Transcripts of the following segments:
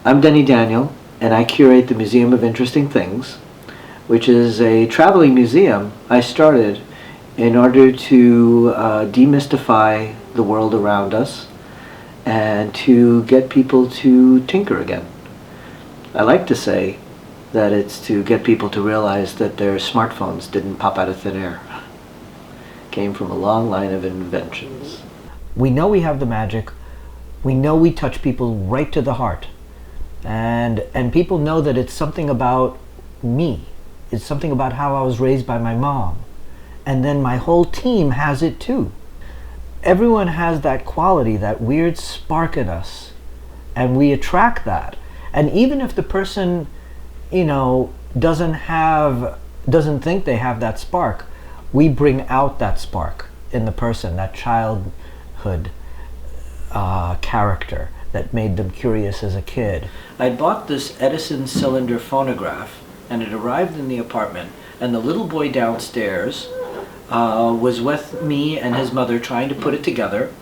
I'm Denny Daniel, and I curate the Museum of Interesting Things, which is a traveling museum I started in order to demystify the world around us and to get people to tinker again. I like to say that it's to get people to realize that their smartphones didn't pop out of thin air. Came from a long line of inventions. We know we have the magic. We know we touch people right to the heart. And people know that it's something about me. It's something about how I was raised by my mom. And then my whole team has it too. Everyone has that quality, that weird spark in us. And we attract that. And even if the person, doesn't think they have that spark, we bring out that spark in the person, that childhood character that made them curious as a kid. I bought this Edison cylinder phonograph, and it arrived in the apartment, and the little boy downstairs was with me and his mother trying to put it together,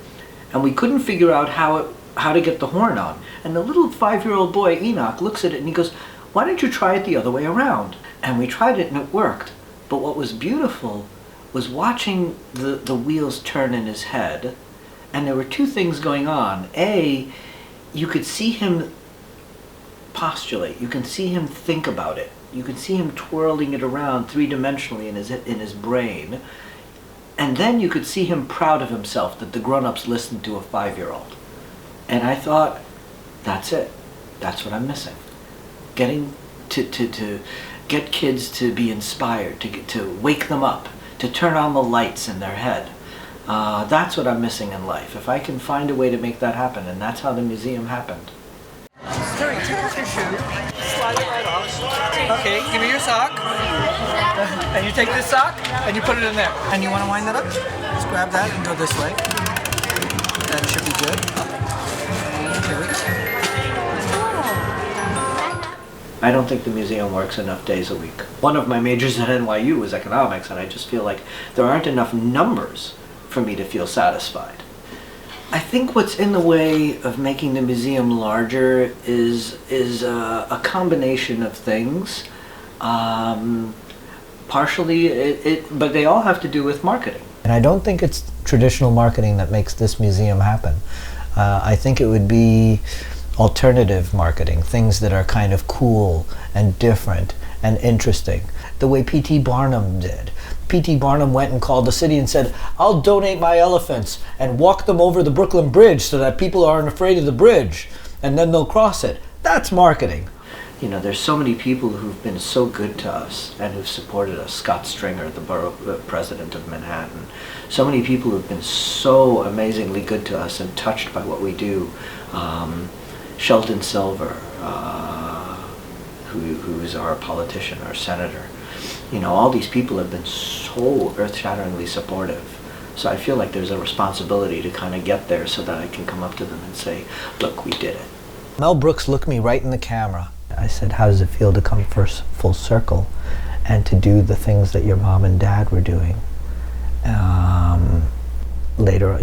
and we couldn't figure out how to get the horn on. And the little 5-year-old boy, Enoch, looks at it and he goes, "Why don't you try it the other way around?" And we tried it and it worked. But what was beautiful was watching the wheels turn in his head, and there were two things going on. A, you could see him postulate. You can see him think about it. You can see him twirling it around three-dimensionally in his brain. And then you could see him proud of himself that the grown-ups listened to a 5-year-old. And I thought, that's it. That's what I'm missing. Getting to get kids to be inspired, to wake them up, to turn on the lights in their head. That's what I'm missing in life. If I can find a way to make that happen, and that's how the museum happened. Terry, take off your shoe, slide it right off. Okay, give me your sock. And you take this sock, and you put it in there. And you want to wind that up? Just grab that and go this way. That should be good. Here we go. I don't think the museum works enough days a week. One of my majors at NYU was economics, and I just feel like there aren't enough numbers for me to feel satisfied. I think what's in the way of making the museum larger is a combination of things. Partially, but they all have to do with marketing. And I don't think it's traditional marketing that makes this museum happen. I think it would be alternative marketing, things that are kind of cool and different and interesting. The way P.T. Barnum did. P.T. Barnum went and called the city and said, "I'll donate my elephants and walk them over the Brooklyn Bridge so that people aren't afraid of the bridge, and then they'll cross it." That's marketing. There's so many people who've been so good to us and who've supported us. Scott Stringer, the borough president of Manhattan. So many people who've been so amazingly good to us and touched by what we do. Sheldon Silver, who is our politician, our senator. All these people have been so earth-shatteringly supportive. So I feel like there's a responsibility to kind of get there so that I can come up to them and say, "Look, we did it." Mel Brooks looked me right in the camera. I said, "How does it feel to come full circle and to do the things that your mom and dad were doing?" Later,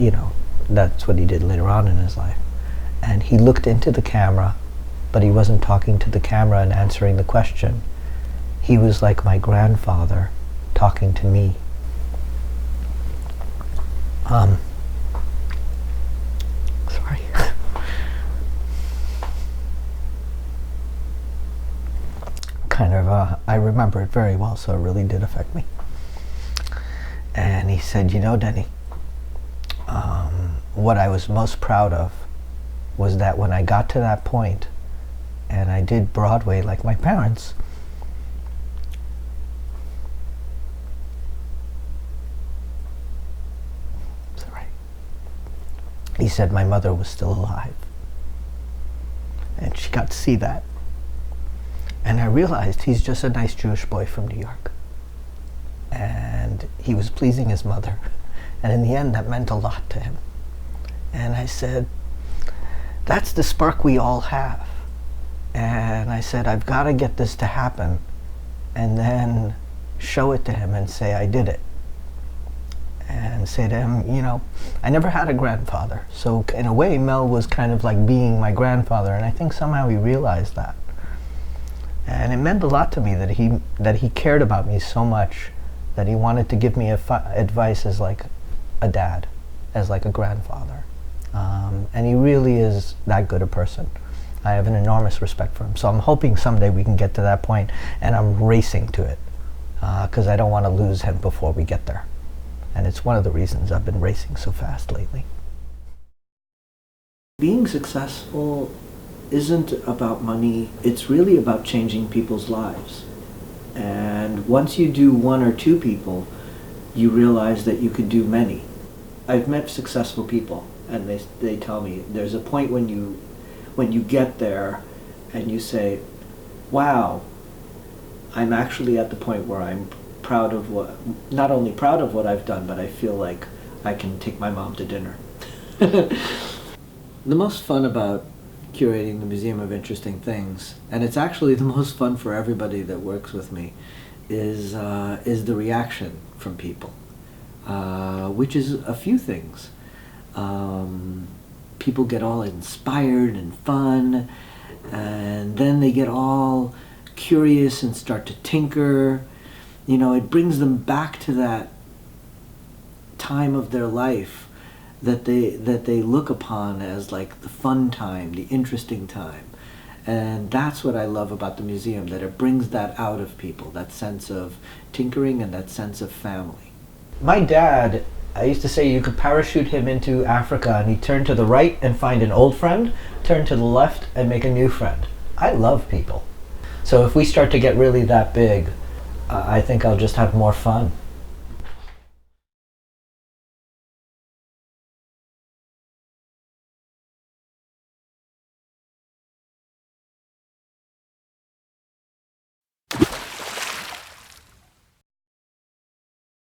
that's what he did later on in his life. And he looked into the camera, but he wasn't talking to the camera and answering the question. He was like my grandfather talking to me. Sorry. I remember it very well, so it really did affect me. And he said, "Denny, what I was most proud of was that when I got to that point and I did Broadway like my parents, he said my mother was still alive. And she got to see that. And I realized he's just a nice Jewish boy from New York. And he was pleasing his mother. And in the end, that meant a lot to him. And I said, that's the spark we all have. And I said, I've got to get this to happen. And then show it to him and say, I did it. And and say to him, you know, I never had a grandfather. So in a way, Mel was kind of like being my grandfather, and I think somehow he realized that. And it meant a lot to me that he cared about me so much that he wanted to give me advice as like a dad, as like a grandfather. And he really is that good a person. I have an enormous respect for him. So I'm hoping someday we can get to that point, and I'm racing to it because I don't want to lose him before we get there. And it's one of the reasons I've been racing so fast lately. Being successful isn't about money, it's really about changing people's lives. And once you do one or two people, you realize that you could do many. I've met successful people, and they tell me there's a point when you get there and you say, wow, I'm actually at the point where I'm proud of not only proud of what I've done, but I feel like I can take my mom to dinner. The most fun about curating the Museum of Interesting Things, and it's actually the most fun for everybody that works with me, is the reaction from people, which is a few things. People get all inspired and fun, and then they get all curious and start to tinker. You know, it brings them back to that time of their life that they look upon as like the fun time, the interesting time. And that's what I love about the museum, that it brings that out of people, that sense of tinkering and that sense of family. My dad, I used to say you could parachute him into Africa and he'd turn to the right and find an old friend, turn to the left and make a new friend. I love people. So if we start to get really that big, I think I'll just have more fun.